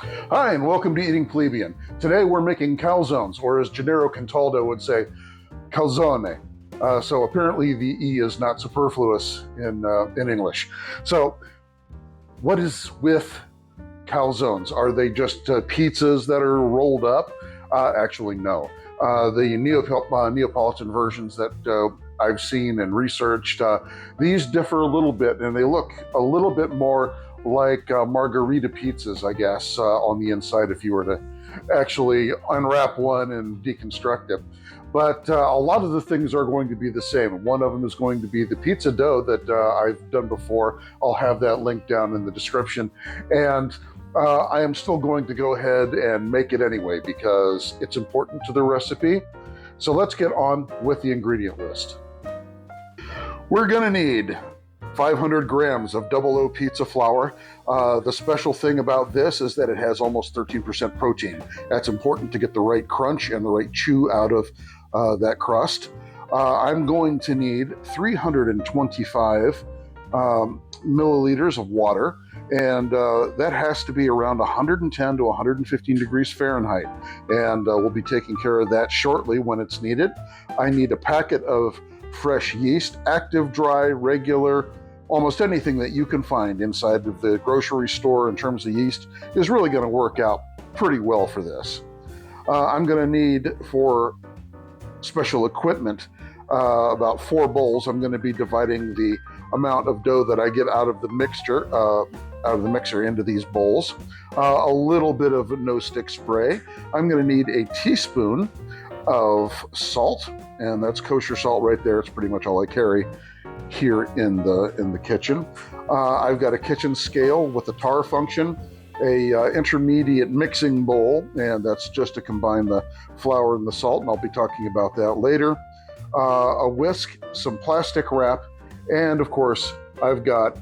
Hi, and welcome to Eating Plebian. Today we're making calzones, or as Gennaro Contaldo would say, calzone. So apparently the E is not superfluous in English. So what is with calzones? Are they just pizzas that are rolled up? Actually, no. The Neapolitan versions that I've seen and researched, these differ a little bit, and they look a little bit more like margarita pizzas, I guess, on the inside if you were to actually unwrap one and deconstruct it. But a lot of the things are going to be the same. One of them is going to be the pizza dough that I've done before. I'll have that link down in the description. And I am still going to go ahead and make it anyway because it's important to the recipe. So let's get on with the ingredient list. We're gonna need 500 grams of double O pizza flour. The special thing about this is that it has almost 13% protein. That's important to get the right crunch and the right chew out of that crust. I'm going to need 325 milliliters of water, and that has to be around 110 to 115 degrees Fahrenheit. And we'll be taking care of that shortly when it's needed. I need a packet of fresh yeast, active, dry, regular, almost anything that you can find inside of the grocery store in terms of yeast is really going to work out pretty well for this. I'm going to need, for special equipment, about 4 bowls. I'm going to be dividing the amount of dough that I get out of the mixer into these bowls. A little bit of no-stick spray. I'm going to need a teaspoon of salt, and that's kosher salt right there. It's pretty much all I carry here in the kitchen. I've got a kitchen scale with a tar function, a intermediate mixing bowl, and that's just to combine the flour and the salt, and I'll be talking about that later. A whisk, some plastic wrap, and of course I've got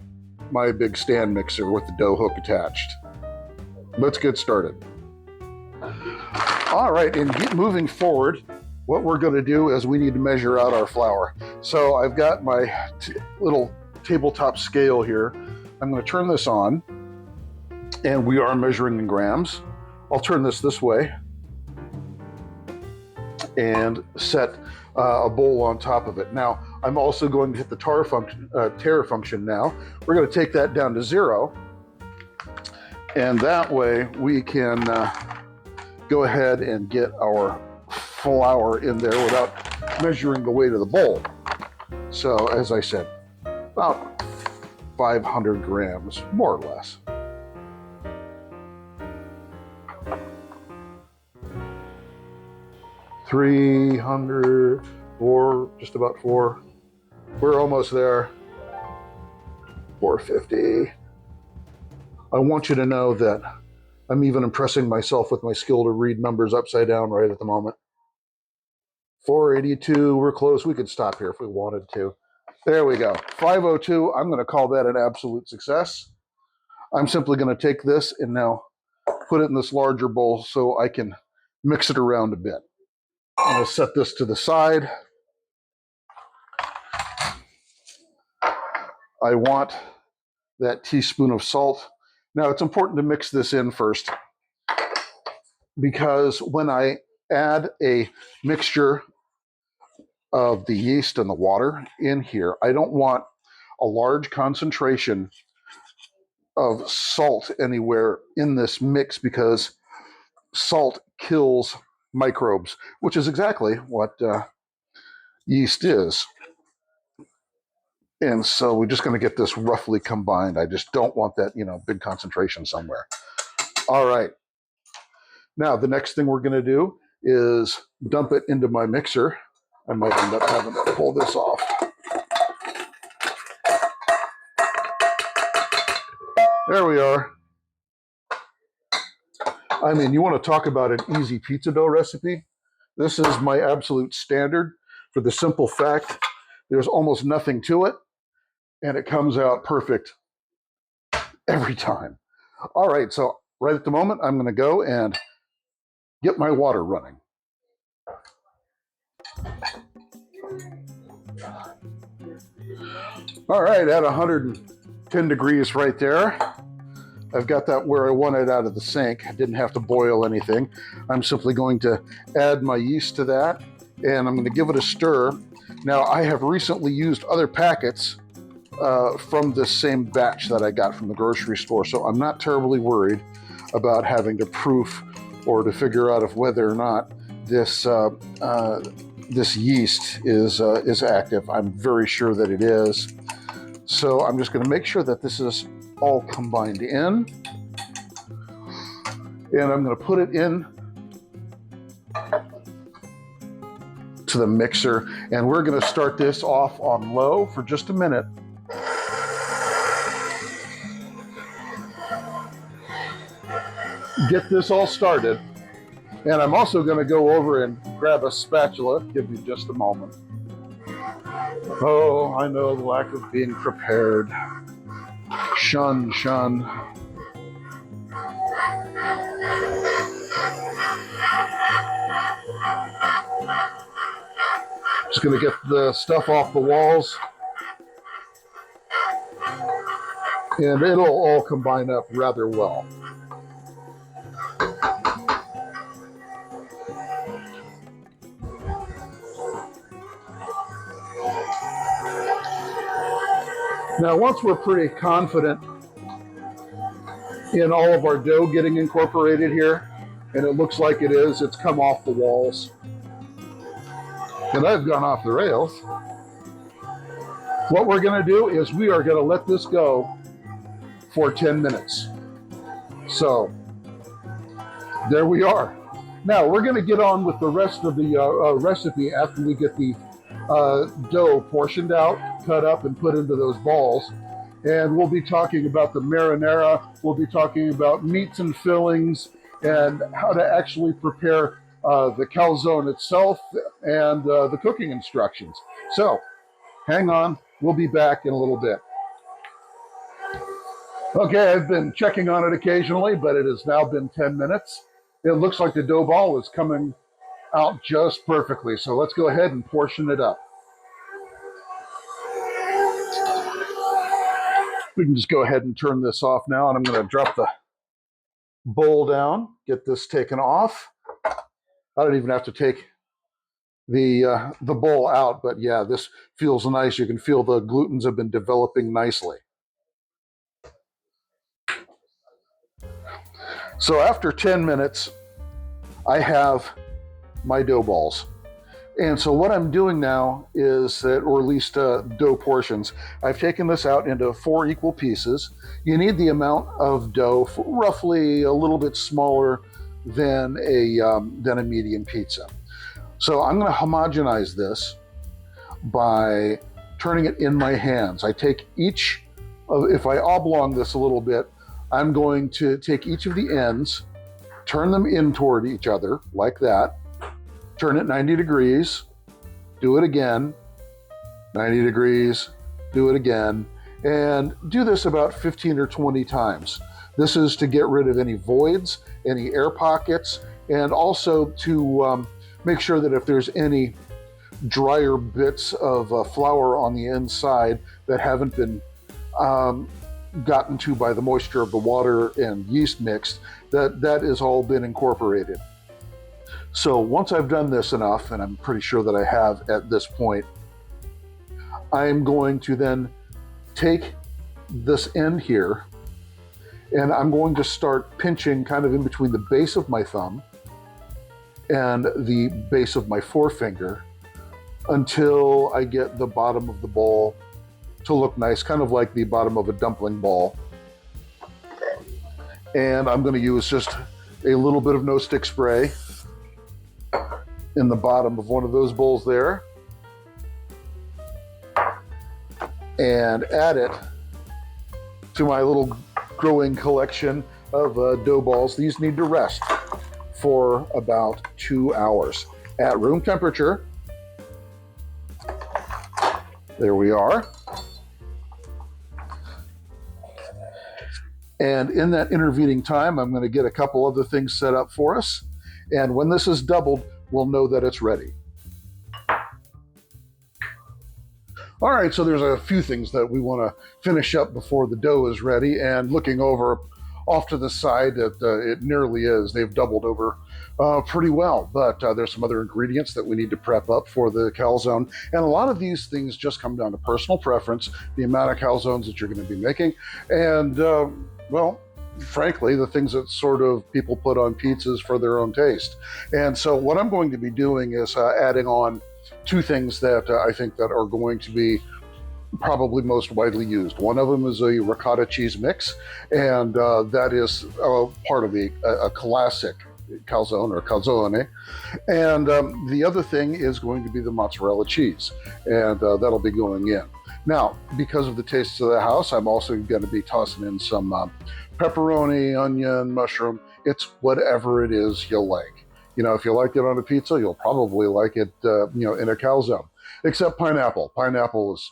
my big stand mixer with the dough hook attached. Let's get started. All right, and moving forward, what we're going to do is we need to measure out our flour. So I've got my little tabletop scale here. I'm going to turn this on, and we are measuring in grams. I'll turn this way and set a bowl on top of it. Now, I'm also going to hit the tare function now. We're going to take that down to 0, and that way we can go ahead and get our flour in there without measuring the weight of the bowl. So, as I said, about 500 grams, more or less. $300, 4, just about 4. We're almost there. $450. I want you to know that I'm even impressing myself with my skill to read numbers upside down right at the moment. 482, we're close. We could stop here if we wanted to. There we go. 502, I'm going to call that an absolute success. I'm simply going to take this and now put it in this larger bowl so I can mix it around a bit. I'm going to set this to the side. I want that teaspoon of salt. Now, it's important to mix this in first, because when I add a mixture of the yeast and the water in here, I don't want a large concentration of salt anywhere in this mix, because salt kills microbes, which is exactly what yeast is. And so we're just going to get this roughly combined. I just don't want that, big concentration somewhere. All right. Now, the next thing we're going to do is dump it into my mixer. I might end up having to pull this off. There we are. I mean, you want to talk about an easy pizza dough recipe? This is my absolute standard, for the simple fact there's almost nothing to it, and it comes out perfect every time. All right, so right at the moment, I'm going to go and get my water running. All right, at 110 degrees right there. I've got that where I want it out of the sink. I didn't have to boil anything. I'm simply going to add my yeast to that, and I'm going to give it a stir. Now, I have recently used other packets from this same batch that I got from the grocery store, so I'm not terribly worried about having to proof or to figure out if whether or not this yeast is active. I'm very sure that it is. So I'm just going to make sure that this is all combined in, and I'm going to put it in to the mixer, and we're going to start this off on low for just a minute. Get this all started, and I'm also going to go over and grab a spatula. Give me just a moment. Oh, I know the lack of being prepared. Shun. Just going to get the stuff off the walls, and it'll all combine up rather well. Now, once we're pretty confident in all of our dough getting incorporated here, and it looks like it is, it's come off the walls, and I've gone off the rails. What we're going to do is we are going to let this go for 10 minutes. So, there we are. Now, we're going to get on with the rest of the recipe after we get the dough portioned out, cut up, and put into those balls. And we'll be talking about the marinara, we'll be talking about meats and fillings, and how to actually prepare the calzone itself, and the cooking instructions. So, hang on, we'll be back in a little bit. Okay, I've been checking on it occasionally, but it has now been 10 minutes. It looks like the dough ball is coming out just perfectly, so let's go ahead and portion it up. We can just go ahead and turn this off now, and I'm going to drop the bowl down, get this taken off. I don't even have to take the bowl out, but yeah, this feels nice. You can feel the glutens have been developing nicely. So after 10 minutes, I have my dough balls. And so what I'm doing now is that, or at least dough portions, I've taken this out into 4 equal pieces. You need the amount of dough for roughly a little bit smaller than a medium pizza. So I'm going to homogenize this by turning it in my hands. I take each of, if I oblong this a little bit, I'm going to take each of the ends, turn them in toward each other like that, turn it 90 degrees, do it again, 90 degrees, do it again, and do this about 15 or 20 times. This is to get rid of any voids, any air pockets, and also to make sure that if there's any drier bits of flour on the inside that haven't been gotten to by the moisture of the water and yeast mixed, that has all been incorporated. So once I've done this enough, and I'm pretty sure that I have at this point, I'm going to then take this end here, and I'm going to start pinching kind of in between the base of my thumb and the base of my forefinger until I get the bottom of the bowl to look nice, kind of like the bottom of a dumpling ball. And I'm going to use just a little bit of no stick spray in the bottom of one of those bowls there, and add it to my little growing collection of dough balls. These need to rest for about 2 hours at room temperature. There we are. And in that intervening time, I'm going to get a couple other things set up for us. And when this is doubled, we'll know that it's ready. All right, so there's a few things that we want to finish up before the dough is ready. And looking over off to the side. It nearly is. They've doubled over pretty well, but there's some other ingredients that we need to prep up for the calzone. And a lot of these things just come down to personal preference, the amount of calzones that you're going to be making, and well, frankly, the things that sort of people put on pizzas for their own taste. And so what I'm going to be doing is adding on two things that I think that are going to be probably most widely used. One of them is a ricotta cheese mix, and that is part of a classic calzone or calzone. And the other thing is going to be the mozzarella cheese, and that'll be going in. Now, because of the tastes of the house, I'm also going to be tossing in some pepperoni, onion, mushroom. It's whatever it is you like. You know, if you like it on a pizza, you'll probably like it, in a calzone. Except pineapple. Pineapple is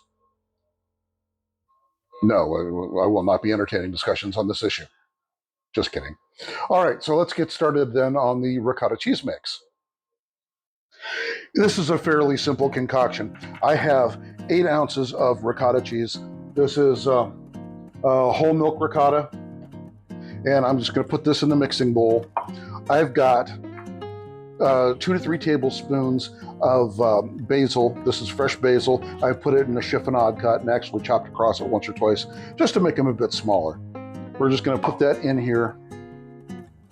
no. I will not be entertaining discussions on this issue. Just kidding. All right, so let's get started then on the ricotta cheese mix. This is a fairly simple concoction. I have 8 ounces of ricotta cheese. This is whole milk ricotta, and I'm just going to put this in the mixing bowl. I've got 2 to 3 tablespoons of basil. This is fresh basil. I put it in a chiffonade cut and actually chopped across it once or twice just to make them a bit smaller. We're just going to put that in here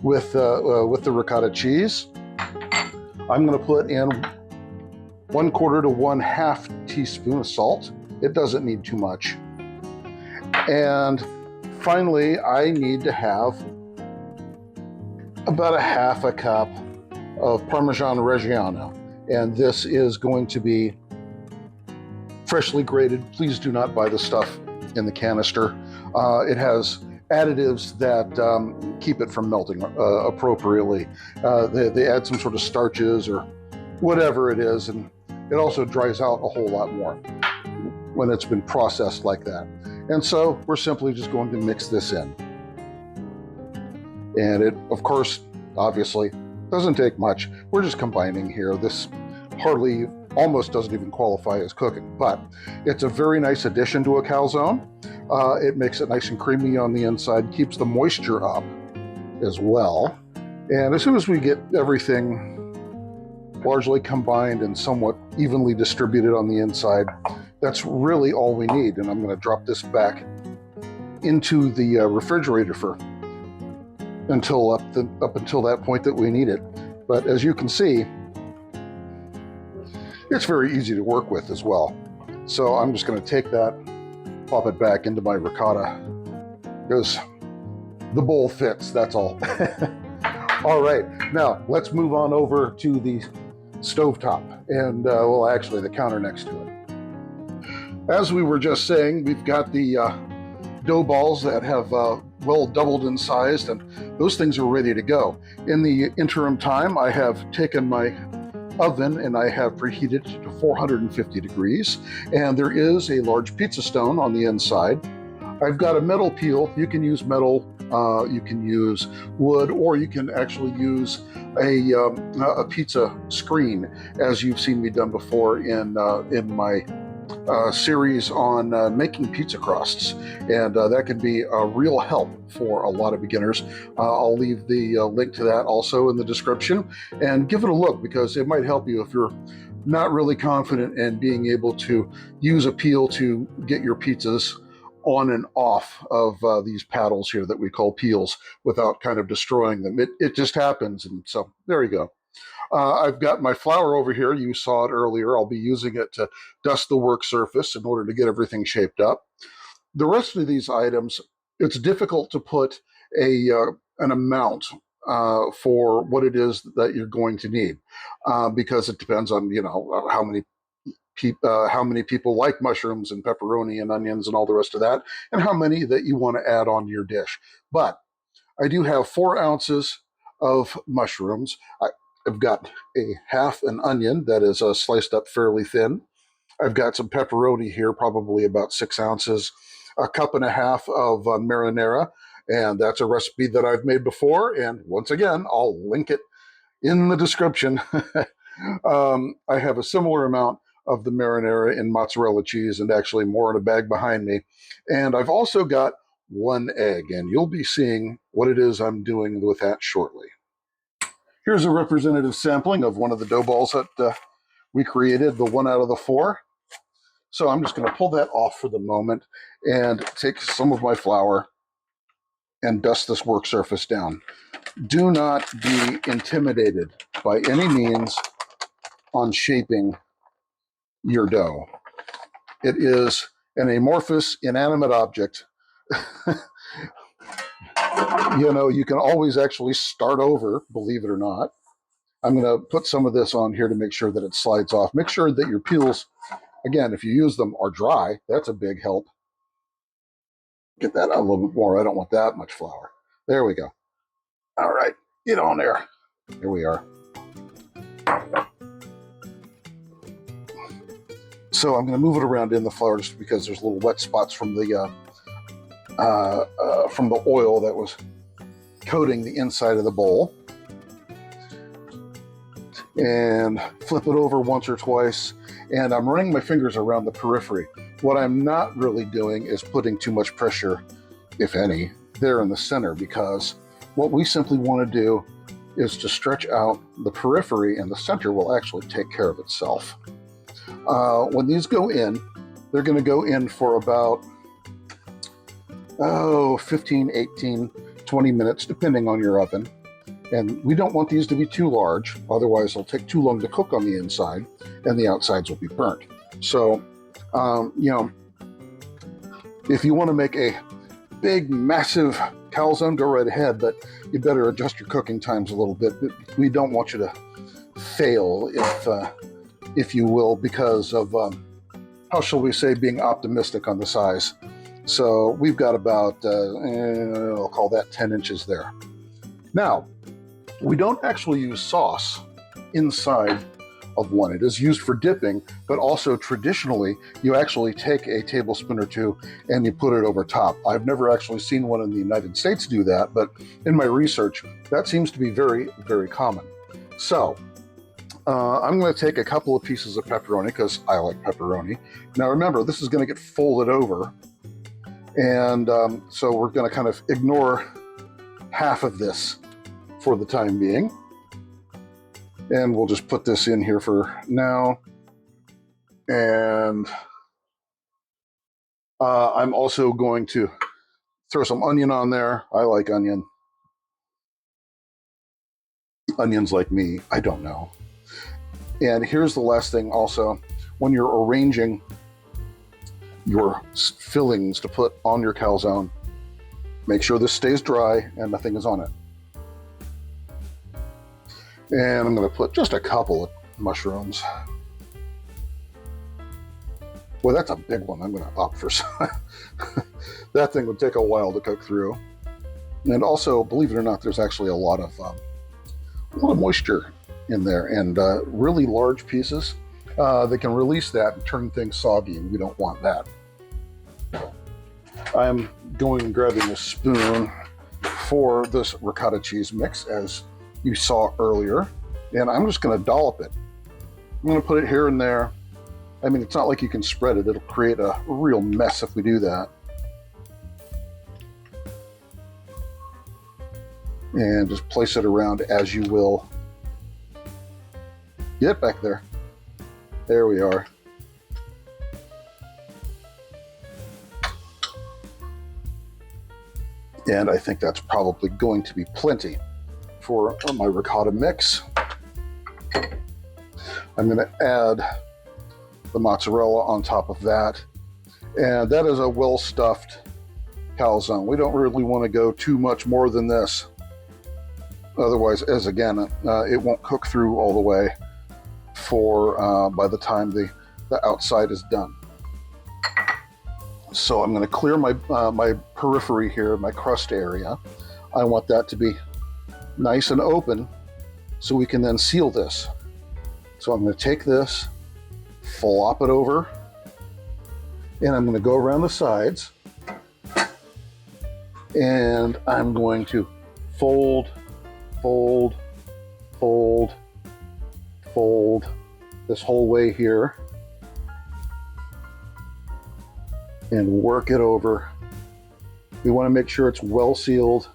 with the ricotta cheese. I'm going to put in 1/4 to 1/2 teaspoon of salt. It doesn't need too much. And finally, I need to have about 1/2 cup of Parmesan Reggiano. And this is going to be freshly grated. Please do not buy the stuff in the canister. It has additives that keep it from melting appropriately. They add some sort of starches or whatever it is, and it also dries out a whole lot more when it's been processed like that. And so we're simply just going to mix this in. And it, of course, obviously, doesn't take much. We're just combining here. This almost doesn't even qualify as cooking, but it's a very nice addition to a calzone. It makes it nice and creamy on the inside, keeps the moisture up as well. And as soon as we get everything largely combined and somewhat evenly distributed on the inside, that's really all we need. And I'm going to drop this back into the refrigerator for up until that point that we need it. But as you can see, it's very easy to work with as well. So I'm just going to take that, pop it back into my ricotta, because the bowl fits, that's all. All right, now let's move on over to the stovetop, and well, actually the counter next to it. As we were just saying, we've got the dough balls that have well doubled in size, and those things are ready to go. In the interim time, I have taken my oven and I have preheated it to 450 degrees, and there is a large pizza stone on the inside. I've got a metal peel. You can use metal, you can use wood, or you can actually use a pizza screen, as you've seen me done before in my series on making pizza crusts, and that can be a real help for a lot of beginners. I'll leave the link to that also in the description, and give it a look, because it might help you if you're not really confident in being able to use a peel to get your pizzas on and off of these paddles here that we call peels without kind of destroying them. It just happens, and so there you go. I've got my flour over here. You saw it earlier. I'll be using it to dust the work surface in order to get everything shaped up. The rest of these items, it's difficult to put an amount for what it is that you're going to need, because it depends on how many people like mushrooms and pepperoni and onions and all the rest of that, and how many that you want to add on to your dish. But I do have 4 ounces of mushrooms. I've got a half an onion that is sliced up fairly thin. I've got some pepperoni here, probably about 6 ounces, a cup and a half of marinara, and that's a recipe that I've made before, and once again, I'll link it in the description. I have a similar amount of the marinara in mozzarella cheese, and actually more in a bag behind me. And I've also got 1 egg, and you'll be seeing what it is I'm doing with that shortly. Here's a representative sampling of one of the dough balls that we created, the 1 out of the 4. So I'm just going to pull that off for the moment and take some of my flour and dust this work surface down. Do not be intimidated by any means on shaping your dough. It is an amorphous, inanimate object. You can always actually start over, believe it or not. I'm going to put some of this on here to make sure that it slides off. Make sure that your peels, again, if you use them, are dry. That's a big help. Get that out a little bit more. I don't want that much flour. There we go. All right, get on there. Here we are. So I'm going to move it around in the flour just because there's little wet spots from the oil that was coating the inside of the bowl. And flip it over once or twice. And I'm running my fingers around the periphery. What I'm not really doing is putting too much pressure, if any, there in the center, because what we simply want to do is to stretch out the periphery, and the center will actually take care of itself. When these go in, they're going to go in for about 15, 18, 20 minutes, depending on your oven. And we don't want these to be too large, otherwise they'll take too long to cook on the inside, and the outsides will be burnt. So, if you want to make a big, massive calzone, go right ahead, but you better adjust your cooking times a little bit. We don't want you to fail, if you will, because of, how shall we say, being optimistic on the size. So we've got about, I'll call that 10 inches there. Now, we don't actually use sauce inside of one. It is used for dipping, but also traditionally, you actually take a tablespoon or two and you put it over top. I've never actually seen one in the United States do that, but in my research, that seems to be very, very common. So, I'm going to take a couple of pieces of pepperoni because I like pepperoni. Now remember, this is going to get folded over, and so we're going to kind of ignore half of this for the time being. And we'll just put this in here for now. And I'm also going to throw some onion on there. I like onion. Onions like me, I don't know. And here's the last thing also. When you're arranging your fillings to put on your calzone, make sure this stays dry and nothing is on it. And I'm going to put just a couple of mushrooms. Well, that's a big one. I'm going to opt for some. That thing would take a while to cook through. And also, believe it or not, there's actually a lot of moisture in there, and really large pieces. They can release that and turn things soggy, and we don't want that. I'm going and grabbing a spoon for this ricotta cheese mix, as you saw earlier, and I'm just going to dollop it. I'm going to put it here and there. I mean, it's not like you can spread it. It'll create a real mess if we do that. And just place it around as you will. Get back there. There we are. And I think that's probably going to be plenty for my ricotta mix. I'm going to add the mozzarella on top of that. And that is a well-stuffed calzone. We don't really want to go too much more than this. Otherwise, it won't cook through all the way by the time the outside is done. So I'm going to clear my periphery here, my crust area. I want that to be nice and open so we can then seal this. So I'm going to take this, flop it over, and I'm going to go around the sides, and I'm going to fold this whole way here and work it over We want to make sure it's well sealed.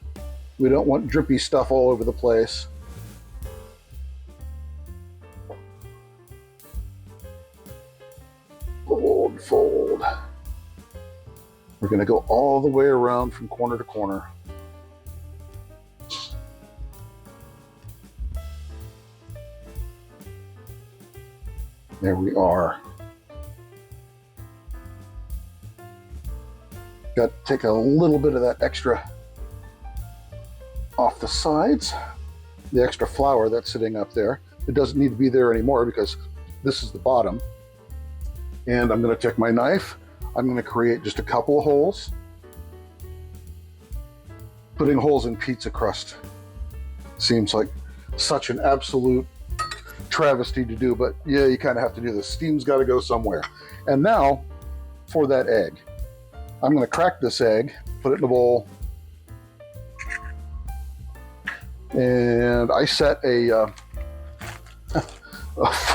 We don't want drippy stuff all over the place. Fold, fold. We're going to go all the way around from corner to corner. There we are. Got to take a little bit of that extra off the sides, the extra flour that's sitting up there. It doesn't need to be there anymore because this is the bottom. And I'm going to take my knife. I'm going to create just a couple of holes. Putting holes in pizza crust seems like such an absolute travesty to do, but yeah, you kind of have to do this. Steam's got to go somewhere. And now for that egg. I'm going to crack this egg, put it in a bowl, and I set a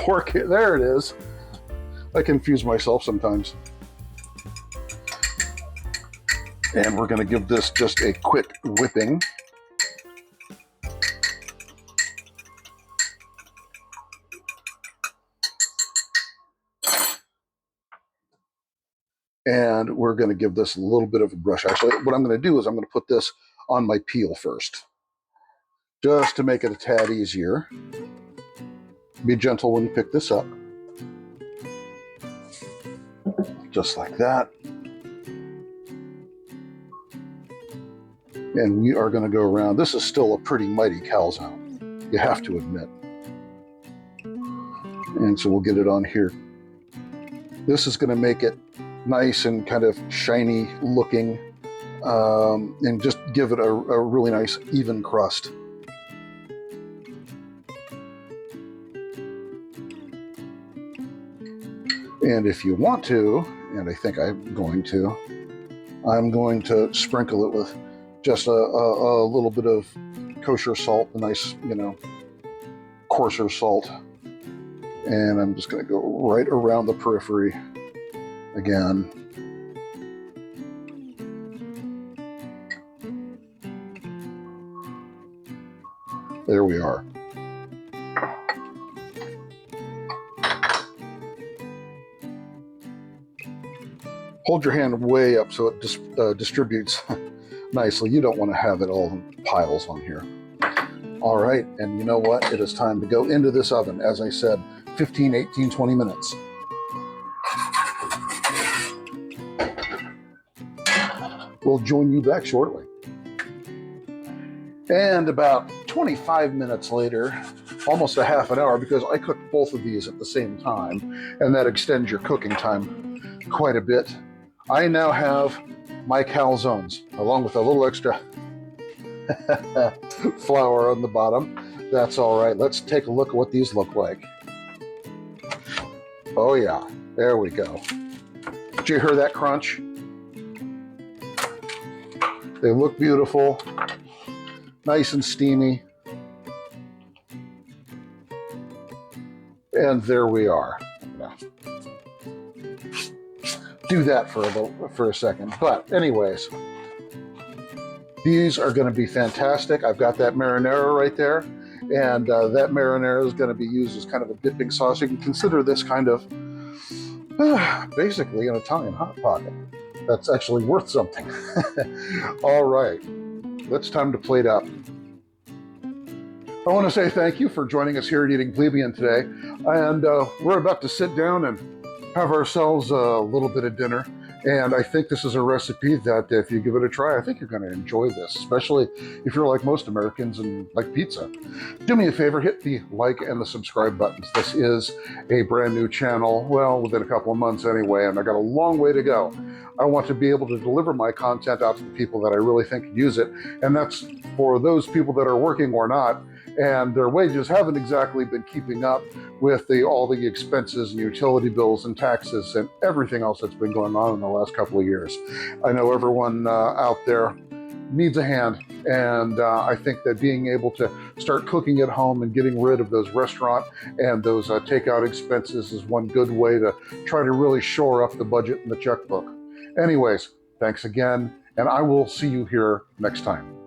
fork here. There it is. I confuse myself sometimes. And we're going to give this just a quick whipping. And we're going to give this a little bit of a brush. Actually, what I'm going to do is I'm going to put this on my peel first, just to make it a tad easier. Be gentle when you pick this up. Just like that. And we are going to go around. This is still a pretty mighty calzone, you have to admit. And so we'll get it on here. This is going to make it nice and kind of shiny looking, and just give it a really nice even crust. And if you want to, and I think I'm going to sprinkle it with just a little bit of kosher salt, a nice, coarser salt. And I'm just going to go right around the periphery again. There we are. Hold your hand way up so it distributes nicely. You don't want to have it all in piles on here. All right, and you know what? It is time to go into this oven. As I said, 15, 18, 20 minutes. We'll join you back shortly. And about 25 minutes later, almost a half an hour, because I cooked both of these at the same time, and that extends your cooking time quite a bit. I now have my calzones, along with a little extra flour on the bottom. That's all right. Let's take a look at what these look like. Oh yeah, there we go. Did you hear that crunch? They look beautiful, nice and steamy. And there we are. Do that for a second. But anyways, these are going to be fantastic. I've got that marinara right there, and that marinara is going to be used as kind of a dipping sauce. You can consider this kind of basically an Italian hot pocket. That's actually worth something. All right, it's time to plate up. I want to say thank you for joining us here at Eating Plebian today, and we're about to sit down and have ourselves a little bit of dinner. And I think this is a recipe that if you give it a try, I think you're going to enjoy this, especially if you're like most Americans and like pizza. Do me a favor, hit the like and the subscribe buttons. This is a brand new channel, well, within a couple of months anyway, and I got a long way to go. I want to be able to deliver my content out to the people that I really think use it, and that's for those people that are working or not, and their wages haven't exactly been keeping up with all the expenses and utility bills and taxes and everything else that's been going on in the last couple of years. I know everyone out there needs a hand, and I think that being able to start cooking at home and getting rid of those restaurant and those takeout expenses is one good way to try to really shore up the budget and the checkbook. Anyways, thanks again, and I will see you here next time.